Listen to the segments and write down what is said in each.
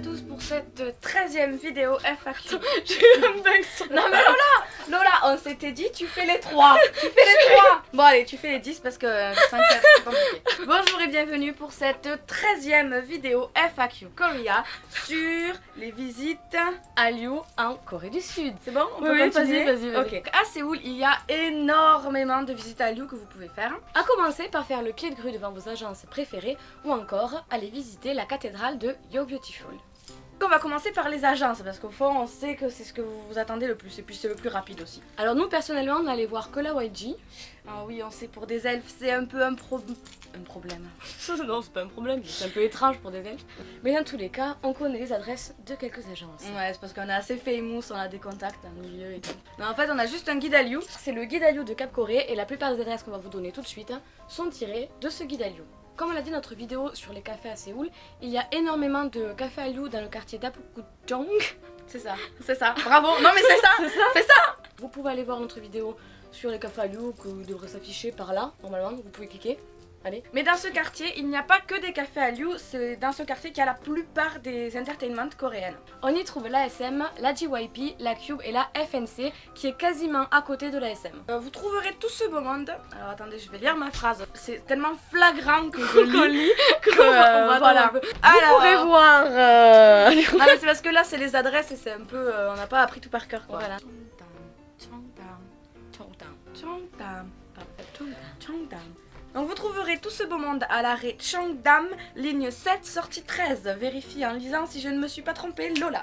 tous pour cette 13e vidéo FAQ. J'ai eu un bug sur... Non mais Lola, on s'était dit tu fais les 3. Tu fais les 3. Bon allez, tu fais les 10 parce que 5 c'est compliqué. Bonjour et bienvenue pour cette 13e vidéo FAQ Korea sur les visites à Liu en Corée du Sud. C'est bon? On peut continuer? Vas-y. Ok. À Séoul, il y a énormément de visites à Liu que vous pouvez faire. À commencer par faire le pied de grue devant vos agences préférées ou encore aller visiter la cathédrale de Yo Beautiful. On va commencer par les agences parce qu'au fond on sait que c'est ce que vous vous attendez le plus et puis c'est le plus rapide aussi. Alors nous personnellement on allait voir que la YG. Ah oui, on sait pour des elfes c'est un peu un problème. Non c'est pas un problème, c'est un peu étrange pour des elfes. Mais dans tous les cas on connaît les adresses de quelques agences. Ouais, c'est parce qu'on est assez famous, on a des contacts dans le milieu et tout. Non, en fait on a juste un guide à Liu. C'est le guide à Liu de Cap Corée et la plupart des adresses qu'on va vous donner tout de suite sont tirées de ce guide à Liu. Comme on l'a dit dans notre vidéo sur les cafés à Séoul, il y a énormément de cafés à Liu dans le quartier d'Apgujeong. C'est ça, bravo, non mais c'est ça. Vous pouvez aller voir notre vidéo sur les cafés à Liu que devrait s'afficher par là, normalement, vous pouvez cliquer. Allez. Mais dans ce quartier, il n'y a pas que des cafés à Liu, c'est dans ce quartier qu'il y a la plupart des entertainments coréennes. On y trouve l'ASM, la JYP, la Cube et la FNC qui est quasiment à côté de l'ASM. Vous trouverez tout ce beau monde. Alors attendez, je vais lire ma phrase. C'est tellement flagrant que je lis voilà. Vous pourrez voir. Ah mais c'est parce que là c'est les adresses et c'est un peu, on n'a pas appris tout par cœur quoi. Voilà. Donc vous trouverez tout ce beau monde à l'arrêt Cheongdam, ligne 7, sortie 13. Vérifiez en lisant si je ne me suis pas trompée, Lola.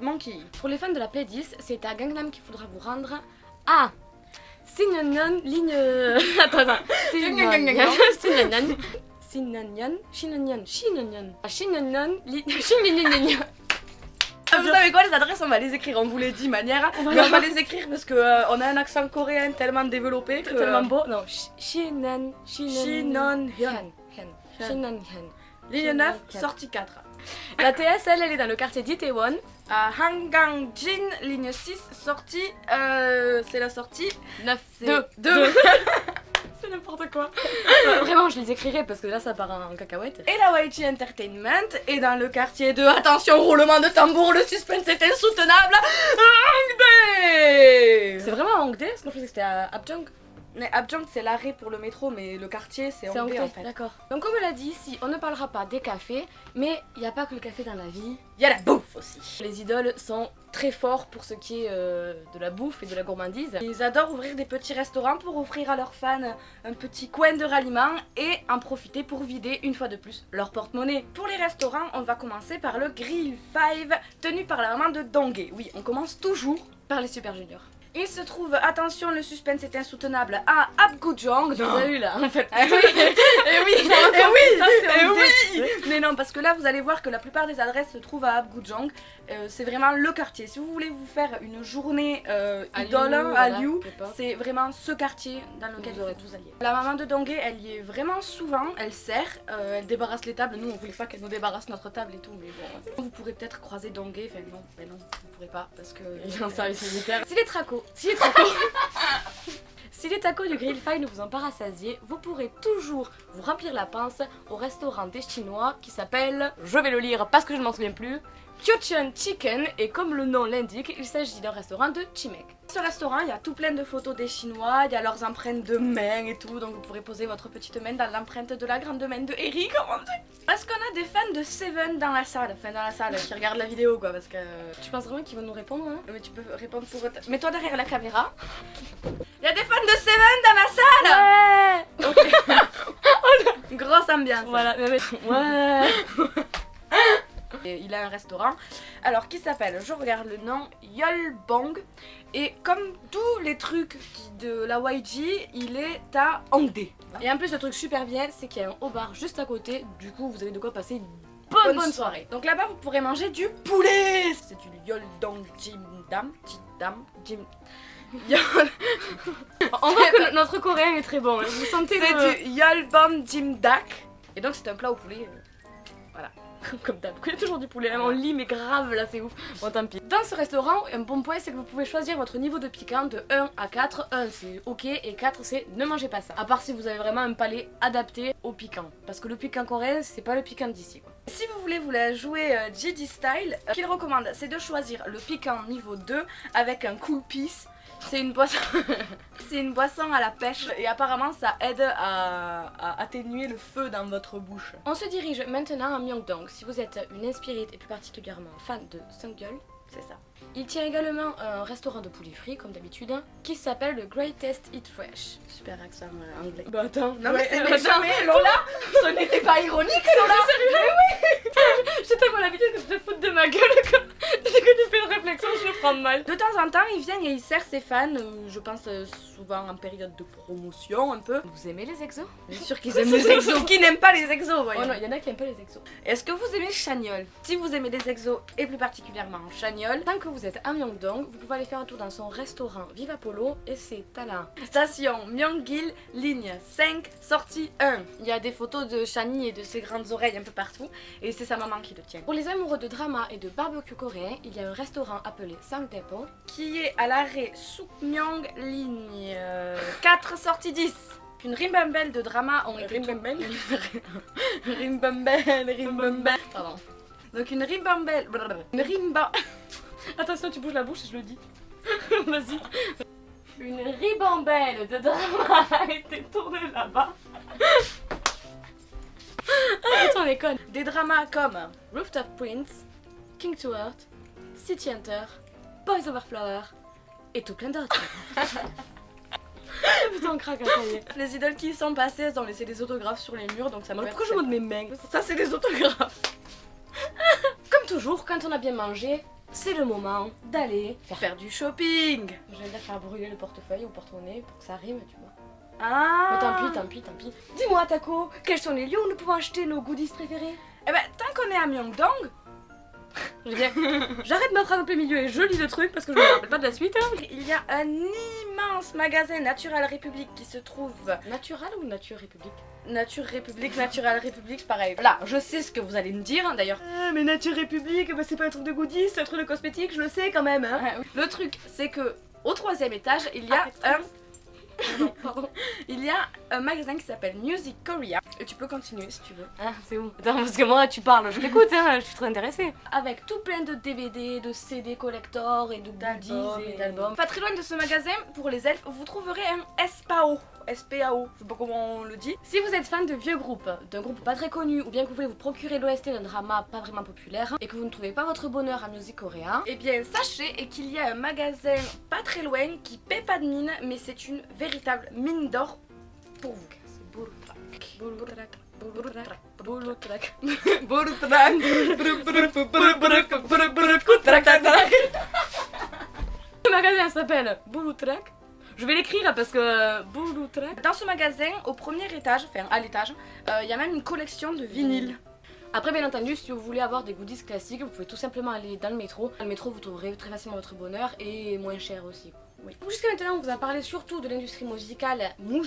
Monkey. Pour les fans de la playlist, c'est à Gangnam qu'il faudra vous rendre à Sinyeonyeon, ligne... Attends. Sinyeonyeon. Vous savez quoi, les adresses on va les écrire, on vous les dit manière, mais on va les écrire parce que on a un accent coréen tellement développé, tellement beau. Non, Shinonhyun. Ligne 9, sortie 4. La TSL elle est dans le quartier d'Itaewon. À Hangangjin, ligne 6, sortie, c'est la sortie 2. C'est n'importe quoi. Vraiment, je les écrirai parce que là ça part en cacahuète. Et la YG Entertainment est dans le quartier de... Attention, roulement de tambour, le suspense est insoutenable. Hongdae. C'est vraiment Hongdae? Parce que je pensais que c'était à Apjeong. Mais Apjeong c'est l'arrêt pour le métro, mais le quartier c'est Hongdae en fait. D'accord. Donc comme on l'a dit ici, on ne parlera pas des cafés, mais il n'y a pas que le café dans la vie, il y a la bouffe aussi. Les idoles sont très forts pour ce qui est de la bouffe et de la gourmandise. Ils adorent ouvrir des petits restaurants pour offrir à leurs fans un petit coin de ralliement et en profiter pour vider une fois de plus leur porte-monnaie. Pour les restaurants, on va commencer par le Grill 5 tenu par la maman de Donghae. Oui, on commence toujours par les Super Juniors. Il se trouve, attention, le suspense est insoutenable, à Apgujeong. Tu as eu là, en fait. Oui. Mais non, parce que là, vous allez voir que la plupart des adresses se trouvent à Apgujeong. C'est vraiment le quartier. Si vous voulez vous faire une journée idole à Liu, c'est vraiment ce quartier dans lequel vous alliez. La maman de Donghae, elle y est vraiment souvent. Elle sert, elle débarrasse les tables. Nous, on voulait pas qu'elle nous débarrasse notre table et tout, mais bon. Vous pourrez peut-être croiser Donghae. Enfin non, mais non, vous pourrez pas parce que il est en service militaire. Si les tacos du Grill 5 ne vous ont pas rassasié, vous pourrez toujours vous remplir la panse au restaurant des Chinois qui s'appelle, je vais le lire parce que je ne m'en souviens plus, Kyochun Chicken, et comme le nom l'indique, il s'agit d'un restaurant de Chimek. Dans ce restaurant, il y a tout plein de photos des Chinois, il y a leurs empreintes de main et tout, donc vous pourrez poser votre petite main dans l'empreinte de la grande main de Eric. Est-ce qu'on a des fans de Seven dans la salle? Enfin dans la salle, qui regardent la vidéo quoi, parce que... Tu penses vraiment qu'ils vont nous répondre hein? Mais tu peux répondre pour... Mets-toi derrière la caméra. Il y a des fans de Seven dans la salle? Ouais. Ok. Grosse ambiance. Voilà. Ouais. Et il a un restaurant, alors qui s'appelle, je regarde le nom, Yeolbong. Et comme tous les trucs de la YG, il est à Hongdae. Et en plus le truc super bien, c'est qu'il y a un haut bar juste à côté. Du coup vous avez de quoi passer une bonne soirée. Donc là-bas vous pourrez manger du poulet. C'est du Yeoldong Jimdam. On voit que notre coréen est très bon. Vous sentez c'est du Yeolbom Jimdak. Et donc c'est un plat au poulet. Voilà. Comme d'hab, il y a toujours du poulet, on lit mais grave là c'est ouf. Bon tant pis. Dans ce restaurant, un bon point c'est que vous pouvez choisir votre niveau de piquant de 1 à 4. 1 c'est ok et 4 c'est ne mangez pas ça. À part si vous avez vraiment un palais adapté au piquant. Parce que le piquant coréen c'est pas le piquant d'ici quoi. Si vous voulez vous la jouer GD Style, qu'il recommande, c'est de choisir le piquant niveau 2 avec un cool piece. C'est une boisson c'est une boisson à la pêche et apparemment ça aide à atténuer le feu dans votre bouche. On se dirige maintenant à Myeongdong. Si vous êtes une inspirée et plus particulièrement fan de Seungyeol, c'est ça. Il tient également un restaurant de poulet frit comme d'habitude qui s'appelle le Greatest Eat Fresh. Super accent anglais. Bah attends, non mais c'est jamais Lola. Ce n'était pas ironique Lola. Sérieux? Oui. J'ai tellement l'habitude que je te foute de ma gueule que dès que tu fais une réflexion je le prends mal. De temps en temps il vient et il sert ses fans, je pense souvent en période de promotion un peu. Vous aimez les exos? Bien sûr qu'ils aiment les exos. Qui n'aime pas les exos voyons. Oh non, il y en a qui aiment pas les exos. Est-ce que vous aimez Chanyeol? Si vous aimez les exos et plus particulièrement Chanyeol, tant que vous êtes à Myeongdong, vous pouvez aller faire un tour dans son restaurant Viva Polo et c'est à la station Myeongil, ligne 5, sortie 1. Il y a des photos de Shani et de ses grandes oreilles un peu partout et c'est sa maman qui le tient. Pour les amoureux de drama et de barbecue coréen, il y a un restaurant appelé Sangdaepo qui est à l'arrêt Sukmyong, ligne 4, sortie 10. Une rimbambelle de drama ont été rimbambelle. Pardon. Donc une rimbambelle. Attention, tu bouges la bouche et je le dis. Vas-y. Une ribambelle de drama a été tournée là-bas. Attends, les connes. Des dramas comme Rooftop Prince, King to Earth, City Hunter, Boys Over Flower et tout plein d'autres. Putain, on craque, ça y est. Les idoles qui y sont passées, elles ont laissé des autographes sur les murs, donc ça m'a. Pourquoi je montre mes mains? Ça, c'est des autographes. Comme toujours, quand on a bien mangé, c'est le moment d'aller faire du shopping. J'allais dire faire brûler le portefeuille ou le porte-monnaie pour que ça rime, tu vois. Ah. Mais tant pis. Dis-moi, Taco, quels sont les lieux où nous pouvons acheter nos goodies préférés? Eh ben, tant qu'on est à Myeongdong, j'arrête de mettre en plein milieu et je lis le truc parce que je me rappelle pas de la suite. Hein. Il y a un immense magasin Natural République qui se trouve... Natural ou Nature République? Nature République, Natural République, pareil. Là, je sais ce que vous allez me dire d'ailleurs. Mais Nature République, bah, c'est pas un truc de goodies, c'est un truc de cosmétique, je le sais quand même. Hein. Oui. Le truc, c'est que au 3e étage, il y a Pardon. Il y a un magasin qui s'appelle Music Korea. Et tu peux continuer si tu veux. Ah, c'est où? Attends, parce que moi, tu parles, je t'écoute, hein, je suis très intéressée. Avec tout plein de DVD, de CD collector et de goodies et d'albums. Pas très loin de ce magasin, pour les elfes, vous trouverez un SPAO. SPAO, je sais pas comment on le dit. Si vous êtes fan de vieux groupes, d'un groupe pas très connu, ou bien que vous voulez vous procurer l'OST d'un drama pas vraiment populaire, et que vous ne trouvez pas votre bonheur à Music Korea, eh bien sachez qu'il y a un magasin pas très loin qui paie pas de mine, mais c'est une véritable mine d'or pour vous. C'est Boulutrak. Le magasin s'appelle Boulutrak. Je vais l'écrire parce que Boulutrak. Dans ce magasin, au premier étage, enfin à l'étage, il y a même une collection de vinyles. Après, bien entendu, si vous voulez avoir des goodies classiques, vous pouvez tout simplement aller dans le métro. Dans le métro, vous trouverez très facilement votre bonheur et moins cher aussi. Oui. Jusqu'à maintenant, on vous a parlé surtout de l'industrie musicale. Mais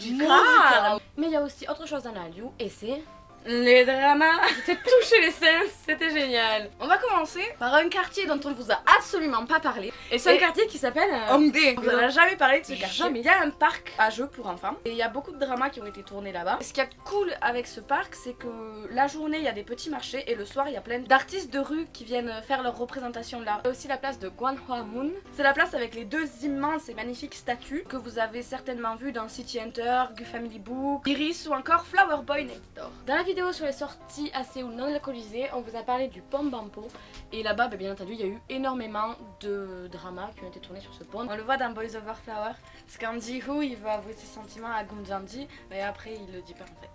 il y a aussi autre chose dans la Liu et c'est... les dramas. J'ai touché les seins, c'était génial. On va commencer par un quartier dont on ne vous a absolument pas parlé. Et c'est un quartier qui s'appelle Hongdae. On vous en a jamais parlé de ce quartier. Il y a un parc à jeux pour enfants et il y a beaucoup de dramas qui ont été tournés là-bas. Ce qui est cool avec ce parc, c'est que la journée il y a des petits marchés et le soir il y a plein d'artistes de rue qui viennent faire leur représentation là. Il y a aussi la place de Gwanhwamun. C'est la place avec les deux immenses et magnifiques statues que vous avez certainement vues dans City Hunter, Gu Family Book, Iris ou encore Flower Boy Next Door. Dans la vidéo sur les sorties à Séoul non alcoolisées, on vous a parlé du pont Bampo et là-bas bien entendu il y a eu énormément de dramas qui ont été tournés sur ce pont. On le voit dans Boys Over Flower, parce qu'An Ji-woo il veut avouer ses sentiments à Gun Jang-ji mais après il le dit pas en fait.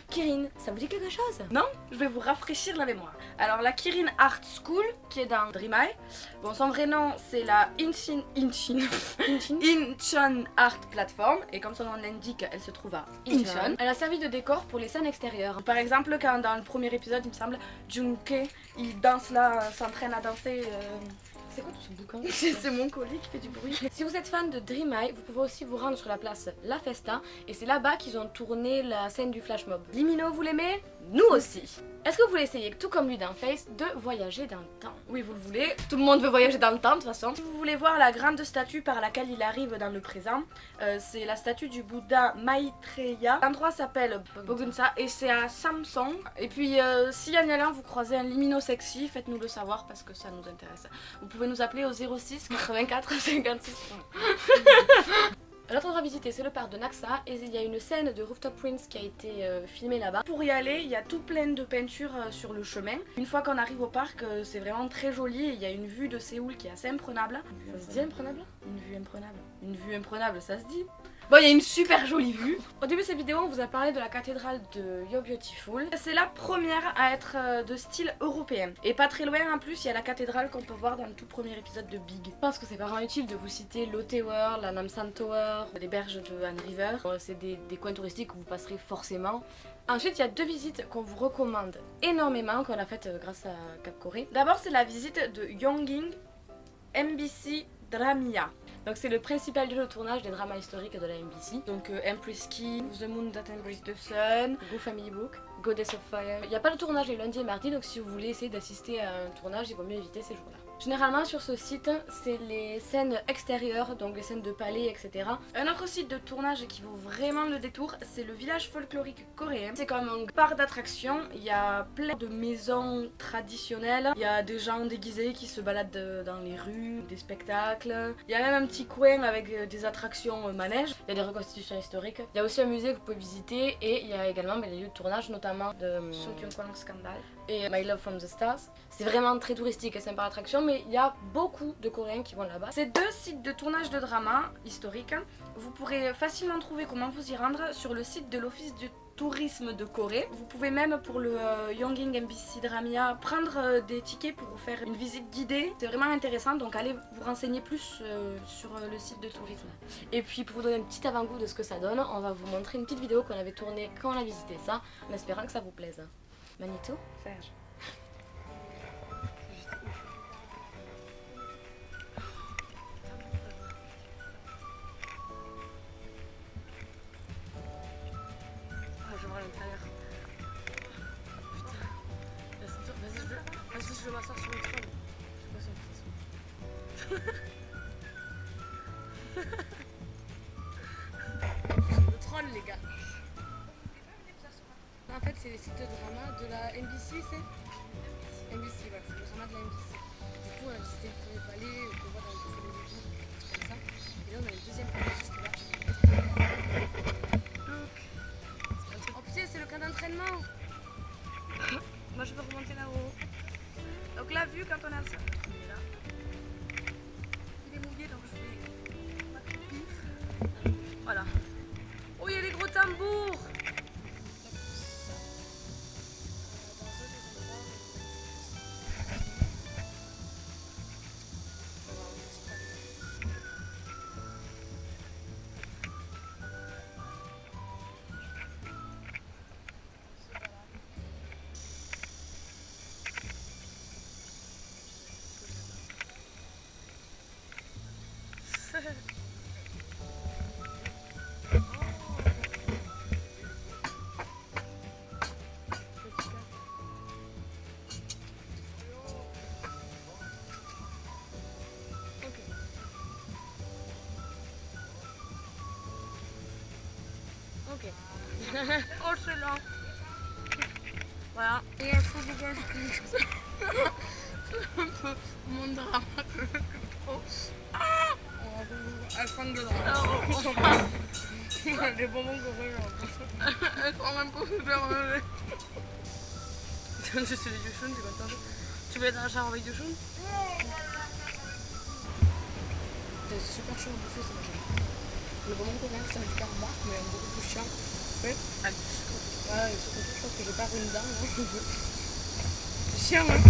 Kirin, ça vous dit quelque chose? Non? Je vais vous rafraîchir la mémoire. Alors la Kirin Art School qui est dans Dream Eye. Bon, son vrai nom c'est la Incheon Art Platform et comme son nom l'indique, elle se trouve à Incheon. Elle a servi de décor pour les scènes extérieures. Par exemple, quand dans le premier épisode, il me semble, Jungkook il danse là, s'entraîne à danser. C'est quoi tout ce bouquin? C'est mon colis qui fait du bruit. Si vous êtes fan de Dream Eye, vous pouvez aussi vous rendre sur la place La Festa et c'est là-bas qu'ils ont tourné la scène du flash mob. Limino, vous l'aimez? Nous aussi. Est-ce que vous voulez essayer, tout comme lui dans Face, de voyager dans le temps? Oui, vous le voulez. Tout le monde veut voyager dans le temps de toute façon. Si vous voulez voir la grande statue par laquelle il arrive dans le présent, c'est la statue du Bouddha Maitreya. L'endroit s'appelle Bogunsa et c'est à Samsung. Et puis si y en a vous croisez un limino sexy, faites-nous le savoir parce que ça nous intéresse. Vous pouvez nous appeler au 06 84 56. L'autre endroit à visiter, c'est le parc de Naxa et il y a une scène de Rooftop Prince qui a été filmée là-bas. Pour y aller, il y a tout plein de peintures sur le chemin. Une fois qu'on arrive au parc, c'est vraiment très joli et il y a une vue de Séoul qui est assez imprenable. Ça se dit imprenable? Une vue imprenable. Une vue imprenable, ça se dit? Bon, il y a une super jolie vue. Au début de cette vidéo, on vous a parlé de la cathédrale de You're Beautiful. C'est la première à être de style européen. Et pas très loin en plus, il y a la cathédrale qu'on peut voir dans le tout premier épisode de Big. Je pense que c'est pas vraiment utile de vous citer Lotte Tower, la Namsan Tower, les berges de Han River. C'est des coins touristiques que vous passerez forcément. Ensuite, il y a deux visites qu'on vous recommande énormément, qu'on a faites grâce à Cap Corée. D'abord, c'est la visite de Yongin MBC Dramia. Donc c'est le principal lieu de tournage des dramas historiques de la MBC. Donc Empress Key, The Moon That Embraced the Sun, Go Family Book, Goddess of Fire. Il n'y a pas de tournage les lundis et mardis, donc si vous voulez essayer d'assister à un tournage, il vaut mieux éviter ces jours-là. Généralement sur ce site, c'est les scènes extérieures, donc les scènes de palais, etc. Un autre site de tournage qui vaut vraiment le détour, c'est le village folklorique coréen. C'est comme un parc d'attractions, il y a plein de maisons traditionnelles, il y a des gens déguisés qui se baladent dans les rues, des spectacles. Il y a même un petit coin avec des attractions manèges, il y a des reconstitutions historiques. Il y a aussi un musée que vous pouvez visiter et il y a également les lieux de tournage, notamment de Sungkyunkwan Scandal et My Love from the Stars. C'est vraiment très touristique et sympa d'attraction, mais il y a beaucoup de Coréens qui vont là-bas. Ces deux sites de tournage de drama historique, vous pourrez facilement trouver comment vous y rendre sur le site de l'Office du tourisme de Corée. Vous pouvez même pour le Yongin MBC Dramia prendre des tickets pour vous faire une visite guidée. C'est vraiment intéressant, donc allez vous renseigner plus sur le site de tourisme. Et puis pour vous donner un petit avant-goût de ce que ça donne, on va vous montrer une petite vidéo qu'on avait tournée quand on a visité ça, en espérant que ça vous plaise. Manito, Serge. Je vais m'asseoir sur le trône. Je sais pas si on le trône, les gars. En fait, c'est les sites de drama de la MBC, c'est MBC, voilà, c'est le drama de la MBC. Du coup, on a visité le premier palais, on voit dans le café de Légis, comme ça. Et là, on a le deuxième palais juste là. Oh putain, c'est le camp d'entraînement. Moi, je peux remonter là-haut. Donc la vue quand on a ça, il est là. Il est mouillé donc je fais ma petite pif. Voilà. Oh il y a les gros tambours. Ok. Oh c'est là. Voilà. Et il faut du gaz. C'est un peu mon drama que je trouve. Ah, elle prend dedans. Les bonbons que j'ai en plus. Elle prend même pas super mauvais. Je suis les Yushun, tu es content? Tu veux être dans la chambre avec Yushun? C'est super chaud à bouffer, c'est machin. Le bonbon coréen, c'est un du karma, mais beaucoup plus chiant. Ouais, voilà, et surtout, je pense que j'ai pas une dent. Hein. C'est chiant, hein?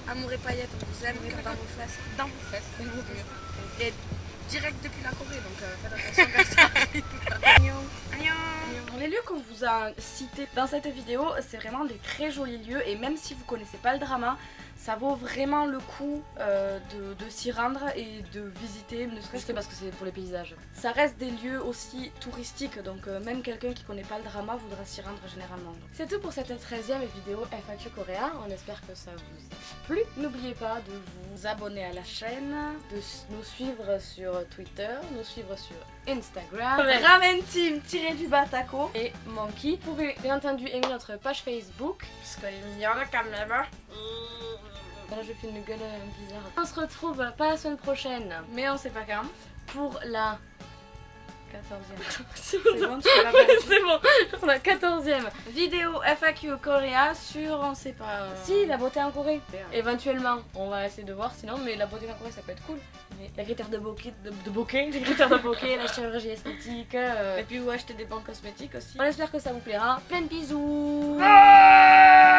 Amour et paillettes, on vous aime dans vos fesses. Dans vos fesses, dans vos fesses. Et direct depuis la Corée, donc faites attention quand ça arrive. Annyeong. Annyeong. Alors les lieux qu'on vous a cités dans cette vidéo, c'est vraiment des très jolis lieux et même si vous connaissez pas le drama, ça vaut vraiment le coup de s'y rendre et de visiter, ne serait-ce que parce que c'est pour les paysages. ça reste des lieux aussi touristiques, donc même quelqu'un qui connaît pas le drama voudra s'y rendre généralement. C'est tout pour cette 13e vidéo FAQ Coréen, on espère que ça vous a plu. N'oubliez pas de Vous abonner à la chaîne, de nous suivre sur Twitter, nous suivre sur Instagram. Ramen Team tiré-du-bas taco. Et Monkey. Vous pouvez bien entendu aimer notre page Facebook. Parce qu'elle est mignonne quand même. Là je fais une gueule bizarre. On se retrouve pas la semaine prochaine Mais on sait pas quand. pour la 14e. c'est bon, tu fais la bonne. c'est bon, pour la 14e. Vidéo FAQ Coréen sur on sait pas. Si, la beauté en Corée. Éventuellement, on va essayer de voir sinon, mais la beauté en Corée ça peut être cool. Mais les critères de bokeh, les critères de bokeh, la chirurgie esthétique. Et puis vous achetez des bons cosmétiques aussi. On espère que ça vous plaira. Plein de bisous. Ah